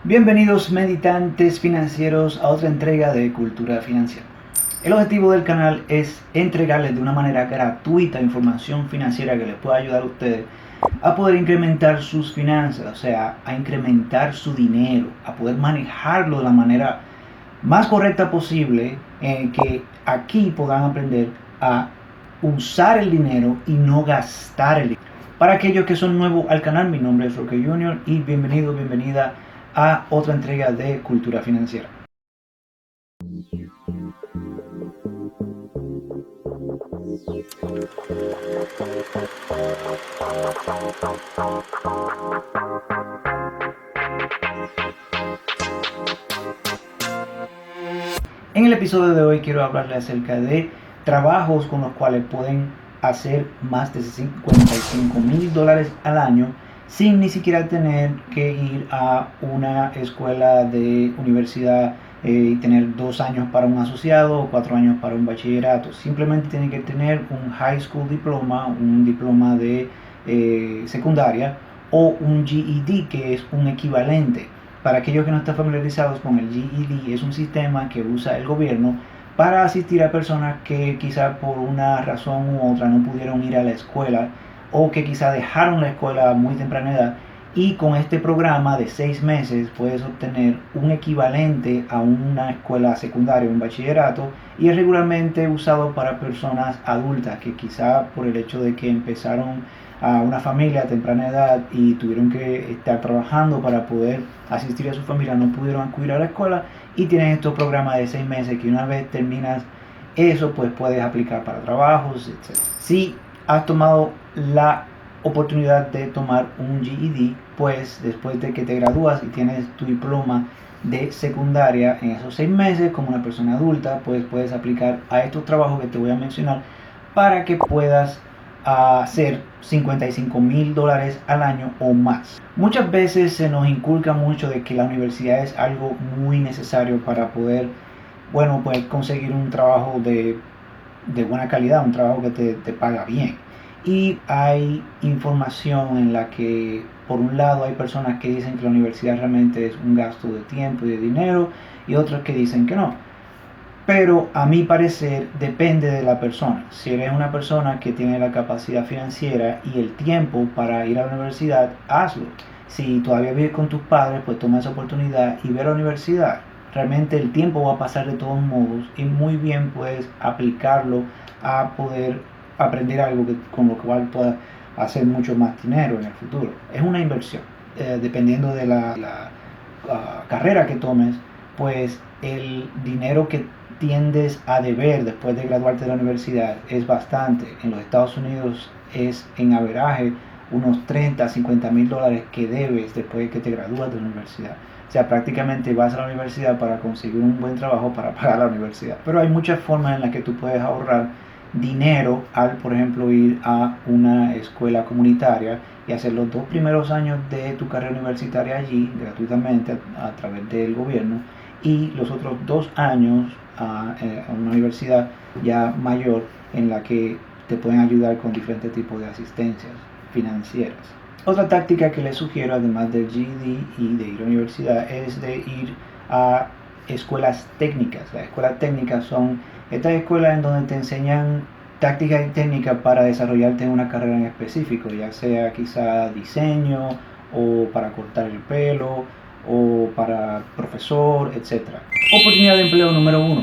Bienvenidos meditantes financieros a otra entrega de Cultura Financiera. El objetivo del canal es entregarles de una manera gratuita información financiera que les pueda ayudar a ustedes a poder incrementar sus finanzas, o sea, a incrementar su dinero, a poder manejarlo de la manera más correcta posible, que aquí puedan aprender a usar el dinero y no gastar el dinero. Para aquellos que son nuevos al canal, mi nombre es Roque Jr. y bienvenida a otra entrega de Cultura Financiera. En el episodio de hoy quiero hablarles acerca de trabajos con los cuales pueden hacer más de $55,000 al año sin ni siquiera tener que ir a una escuela de universidad y tener 2 años para un asociado o 4 años para un bachillerato. Simplemente tienen que tener un high school diploma, un diploma de secundaria o un GED, que es un equivalente. Para aquellos que no están familiarizados con el GED, es un sistema que usa el gobierno para asistir a personas que quizá por una razón u otra no pudieron ir a la escuela o que quizá dejaron la escuela a muy temprana edad, y con este programa de 6 meses puedes obtener un equivalente a una escuela secundaria, un bachillerato, y es regularmente usado para personas adultas que quizá por el hecho de que empezaron a una familia a temprana edad y tuvieron que estar trabajando para poder asistir a su familia, no pudieron acudir a la escuela y tienen estos programas de 6 meses que una vez terminas eso, pues puedes aplicar para trabajos, etc. Si has tomado la oportunidad de tomar un GED, pues después de que te gradúas y tienes tu diploma de secundaria, en esos 6 meses como una persona adulta, pues puedes aplicar a estos trabajos que te voy a mencionar para que puedas hacer $55,000 al año o más. Muchas veces se nos inculca mucho de que la universidad es algo muy necesario para poder, bueno, pues conseguir un trabajo de buena calidad, un trabajo que te paga bien. Y hay información en la que, por un lado, hay personas que dicen que la universidad realmente es un gasto de tiempo y de dinero, y otros que dicen que no. Pero a mi parecer depende de la persona. Si eres una persona que tiene la capacidad financiera y el tiempo para ir a la universidad, hazlo. Si todavía vives con tus padres, pues toma esa oportunidad y ve a la universidad. Realmente el tiempo va a pasar de todos modos y muy bien puedes aplicarlo a poder aprender algo con lo cual puedas hacer mucho más dinero en el futuro. Es una inversión. Dependiendo de la carrera que tomes, pues el dinero que tiendes a deber después de graduarte de la universidad es bastante. En los Estados Unidos es en averaje unos $30,000 a $50,000 que debes después de que te gradúas de la universidad. O sea, prácticamente vas a la universidad para conseguir un buen trabajo para pagar la universidad. Pero hay muchas formas en las que tú puedes ahorrar dinero al, por ejemplo, ir a una escuela comunitaria y hacer los 2 primeros años de tu carrera universitaria allí gratuitamente a través del gobierno, y los otros 2 años a una universidad ya mayor en la que te pueden ayudar con diferentes tipos de asistencias financieras. Otra táctica que les sugiero, además del GED y de ir a la universidad, es de ir a escuelas técnicas. Las escuelas técnicas son estas escuelas en donde te enseñan tácticas y técnicas para desarrollarte en una carrera en específico, ya sea quizá diseño o para cortar el pelo o para profesor, etc. Oportunidad de empleo número 1,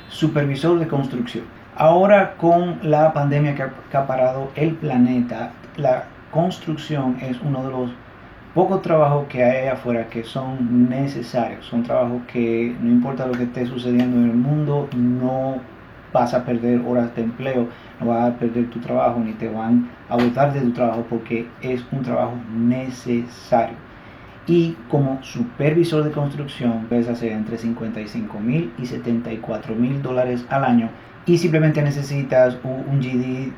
supervisor de construcción. Ahora, con la pandemia que ha acaparado el planeta, la construcción es uno de los pocos trabajos que hay afuera que son necesarios. Son trabajos que no importa lo que esté sucediendo en el mundo, no vas a perder horas de empleo, no vas a perder tu trabajo ni te van a botar de tu trabajo, porque es un trabajo necesario. Y como supervisor de construcción puedes hacer entre $55,000 y $74,000 al año, y simplemente necesitas un GED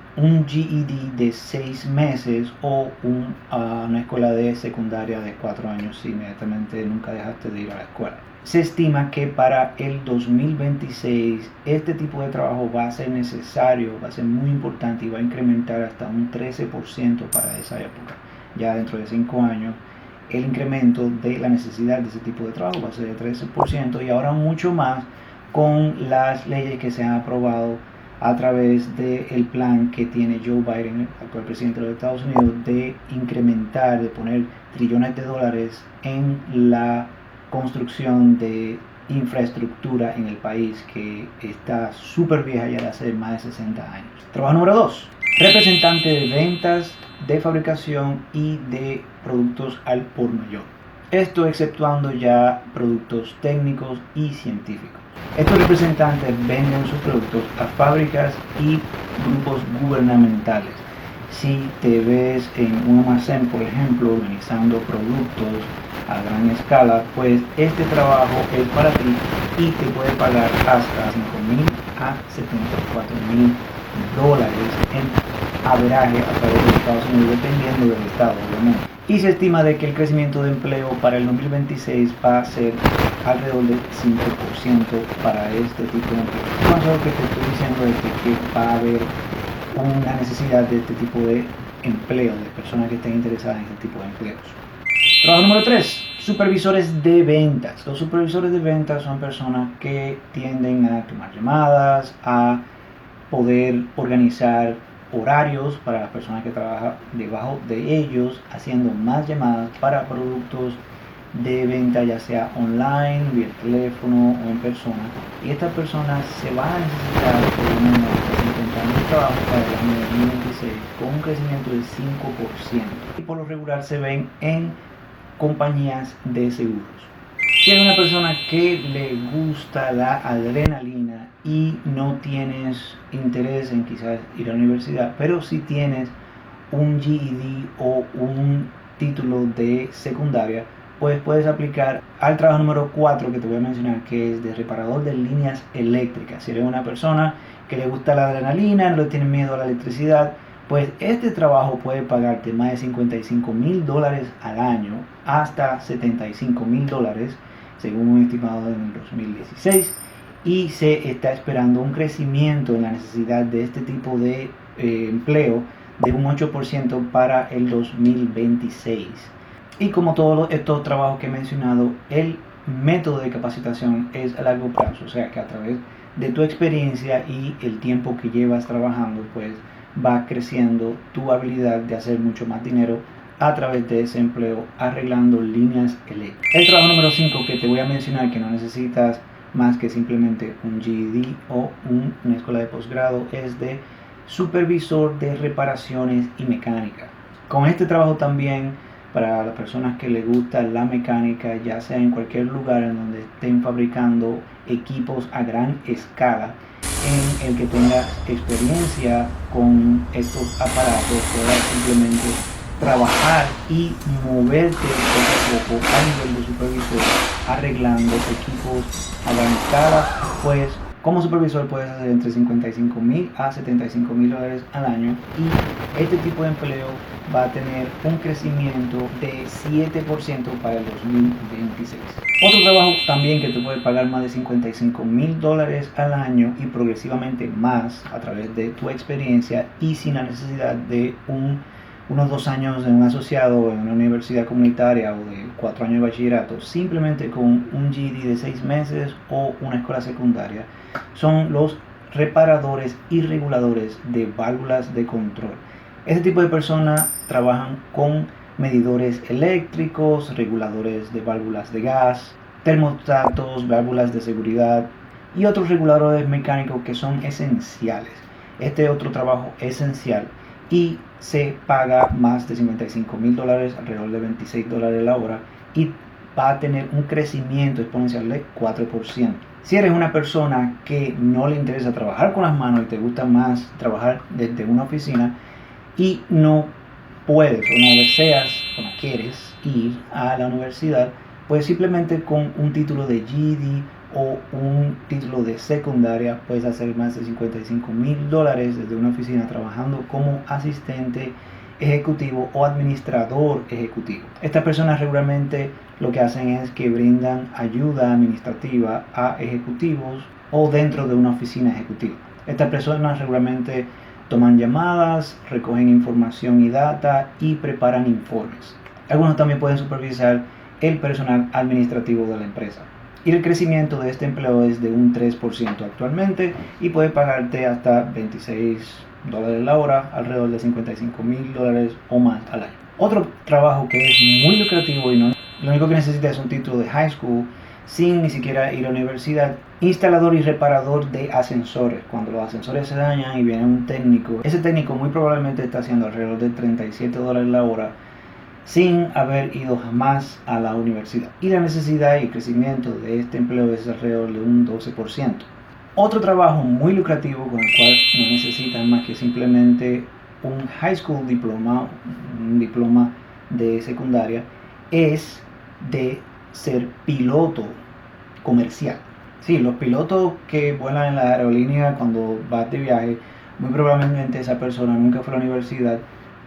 de 6 meses o una escuela de secundaria de 4 años si inmediatamente nunca dejaste de ir a la escuela. Se estima que para el 2026 este tipo de trabajo va a ser necesario, va a ser muy importante y va a incrementar hasta un 13% para esa época. Ya dentro de 5 años el incremento de la necesidad de ese tipo de trabajo, va a ser de 13% y ahora mucho más con las leyes que se han aprobado a través del plan que tiene Joe Biden, el actual presidente de los Estados Unidos, de incrementar, de poner trillones de dólares en la construcción de infraestructura en el país que está súper vieja ya de hace más de 60 años. Trabajo número 2. Representante de ventas, de fabricación y de productos al por mayor. Esto exceptuando ya productos técnicos y científicos. Estos representantes venden sus productos a fábricas y grupos gubernamentales. Si te ves en un almacén, por ejemplo, organizando productos a gran escala, pues este trabajo es para ti y te puede pagar hasta $5,000 a $74,000 en averaje a través de Estados Unidos, dependiendo del estado, obviamente. Y se estima de que el crecimiento de empleo para el 2026 va a ser alrededor del 5% para este tipo de empleo. No solo que te estoy diciendo de que va a haber una necesidad de este tipo de empleo, de personas que estén interesadas en este tipo de empleos. Trabajo número 3. Supervisores de ventas. Los supervisores de ventas son personas que tienden a tomar llamadas, a poder organizar horarios para las personas que trabajan debajo de ellos, haciendo más llamadas para productos de venta, ya sea online, vía teléfono o en persona. Y estas personas se van a necesitar por lo menos encontrando trabajo para el año 2026 con un crecimiento del 5%. Y por lo regular se ven en compañías de seguros. Si eres una persona que le gusta la adrenalina y no tienes interés en quizás ir a la universidad, pero si tienes un GED o un título de secundaria, pues puedes aplicar al trabajo número 4 que te voy a mencionar, que es de reparador de líneas eléctricas. Si eres una persona que le gusta la adrenalina, no le tiene miedo a la electricidad, pues este trabajo puede pagarte más de $55,000 al año hasta $75,000 según un estimado en el 2016, y se está esperando un crecimiento en la necesidad de este tipo de empleo de un 8% para el 2026. Y como todos estos trabajos que he mencionado, el método de capacitación es a largo plazo, o sea que a través de tu experiencia y el tiempo que llevas trabajando, pues va creciendo tu habilidad de hacer mucho más dinero a través de ese empleo arreglando líneas eléctricas. El trabajo número 5 que te voy a mencionar, que no necesitas más que simplemente un GED o una escuela de posgrado, es de supervisor de reparaciones y mecánica. Con este trabajo también, para las personas que les gusta la mecánica, ya sea en cualquier lugar en donde estén fabricando equipos a gran escala, en el que tengas experiencia con estos aparatos, puedas simplemente trabajar y moverte poco a poco a nivel de supervisor arreglando equipos a gran escala. Pues como supervisor puedes hacer entre $55,000 a $75,000 al año, y este tipo de empleo va a tener un crecimiento de 7% para el 2026. Otro trabajo también que te puede pagar más de $55,000 al año y progresivamente más a través de tu experiencia y sin la necesidad de unos 2 años en un asociado en una universidad comunitaria o de 4 años de bachillerato, simplemente con un GED de 6 meses o una escuela secundaria, son los reparadores y reguladores de válvulas de control. Este tipo de personas trabajan con medidores eléctricos, reguladores de válvulas de gas, termostatos, válvulas de seguridad y otros reguladores mecánicos que son esenciales. Este otro trabajo esencial y se paga más de $55,000, alrededor de $26 la hora, y va a tener un crecimiento exponencial de 4%. Si eres una persona que no le interesa trabajar con las manos y te gusta más trabajar desde una oficina y no puedes o no deseas o no quieres ir a la universidad, pues simplemente con un título de GED o un título de secundaria puedes hacer más de $55,000 desde una oficina trabajando como asistente ejecutivo o administrador ejecutivo. Estas personas regularmente lo que hacen es que brindan ayuda administrativa a ejecutivos o dentro de una oficina ejecutiva. Estas personas regularmente toman llamadas, recogen información y data y preparan informes. Algunos también pueden supervisar el personal administrativo de la empresa. Y el crecimiento de este empleo es de un 3% actualmente y puede pagarte hasta $26 la hora, alrededor de $55,000 o más al año. Otro trabajo que es muy lucrativo y lo único que necesita es un título de high school sin ni siquiera ir a la universidad. Instalador y reparador de ascensores. Cuando los ascensores se dañan y viene un técnico, ese técnico muy probablemente está haciendo alrededor de $37 la hora sin haber ido jamás a la universidad. Y la necesidad y el crecimiento de este empleo es alrededor de un 12%. Otro trabajo muy lucrativo con el cual no necesitan más que simplemente un high school diploma, un diploma de secundaria, es de ser piloto comercial. Sí, los pilotos que vuelan en la aerolínea cuando vas de viaje, muy probablemente esa persona nunca fue a la universidad,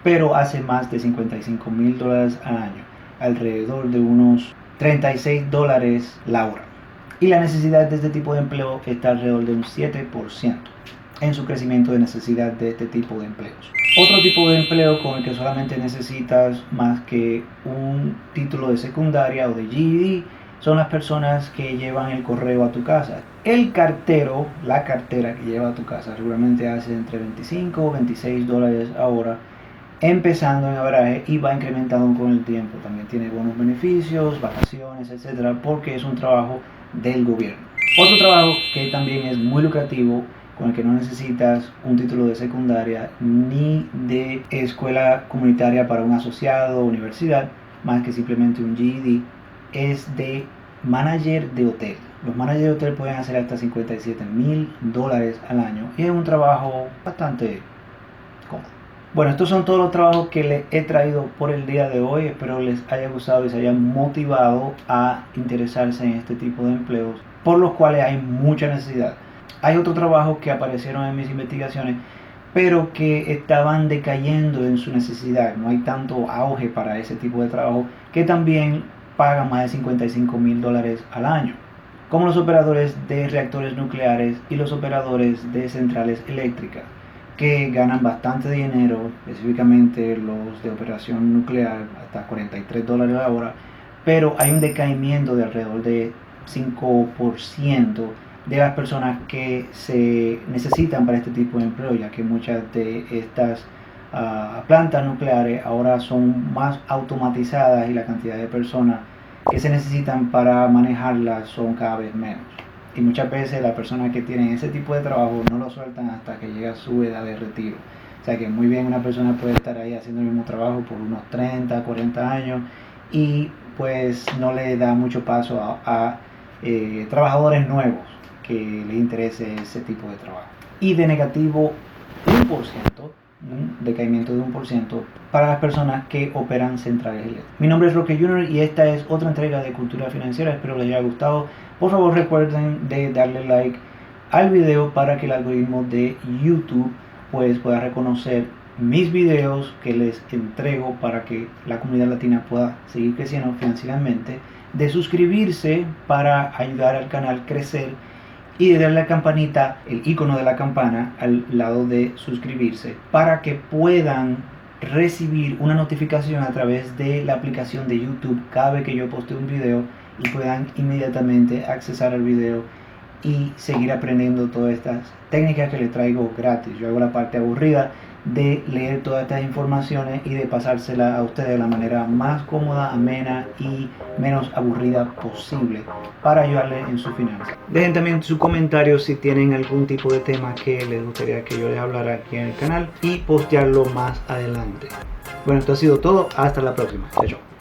pero hace más de $55,000 al año, alrededor de unos $36 la hora. Y la necesidad de este tipo de empleo está alrededor de un 7% en su crecimiento de necesidad de este tipo de empleos. Otro tipo de empleo con el que solamente necesitas más que un título de secundaria o de GED son las personas que llevan el correo a tu casa. El cartero, la cartera que lleva a tu casa, seguramente hace entre $25 o $26 a hora, empezando en averaje y va incrementando con el tiempo. También tiene buenos beneficios, vacaciones, etcétera, porque es un trabajo del gobierno. Otro trabajo que también es muy lucrativo, con el que no necesitas un título de secundaria ni de escuela comunitaria para un asociado o universidad, más que simplemente un GED, es de manager de hotel. Los managers de hotel pueden hacer hasta $57,000 al año y es un trabajo bastante cómodo. Bueno, estos son todos los trabajos que les he traído por el día de hoy. Espero les haya gustado y se hayan motivado a interesarse en este tipo de empleos, por los cuales hay mucha necesidad. Hay otros trabajos que aparecieron en mis investigaciones, pero que estaban decayendo en su necesidad. No hay tanto auge para ese tipo de trabajo, que también pagan más de $55,000 al año, como los operadores de reactores nucleares y los operadores de centrales eléctricas, que ganan bastante dinero, específicamente los de operación nuclear, hasta $43 la hora, pero hay un decaimiento de alrededor de 5% de las personas que se necesitan para este tipo de empleo, ya que muchas de estas plantas nucleares ahora son más automatizadas y la cantidad de personas que se necesitan para manejarlas son cada vez menos. Y muchas veces las personas que tienen ese tipo de trabajo no lo sueltan hasta que llega su edad de retiro. O sea que muy bien una persona puede estar ahí haciendo el mismo trabajo por unos 30, 40 años y pues no le da mucho paso a trabajadores nuevos que les interese ese tipo de trabajo. Y de negativo 1%, un decaimiento de 1% para las personas que operan centrales eléctricas. Mi nombre es Roque Jr. y esta es otra entrega de Cultura Financiera. Espero les haya gustado. Por favor recuerden de darle like al video para que el algoritmo de YouTube pues pueda reconocer mis videos que les entrego para que la comunidad latina pueda seguir creciendo financieramente, de suscribirse para ayudar al canal a crecer y de darle a la campanita, el icono de la campana al lado de suscribirse, para que puedan recibir una notificación a través de la aplicación de YouTube cada vez que yo postee un video y puedan inmediatamente accesar al video y seguir aprendiendo todas estas técnicas que les traigo gratis. Yo hago la parte aburrida de leer todas estas informaciones y de pasárselas a ustedes de la manera más cómoda, amena y menos aburrida posible para ayudarles en su finanza. Dejen también sus comentarios si tienen algún tipo de tema que les gustaría que yo les hablara aquí en el canal y postearlo más adelante. Bueno, esto ha sido todo. Hasta la próxima. Chao.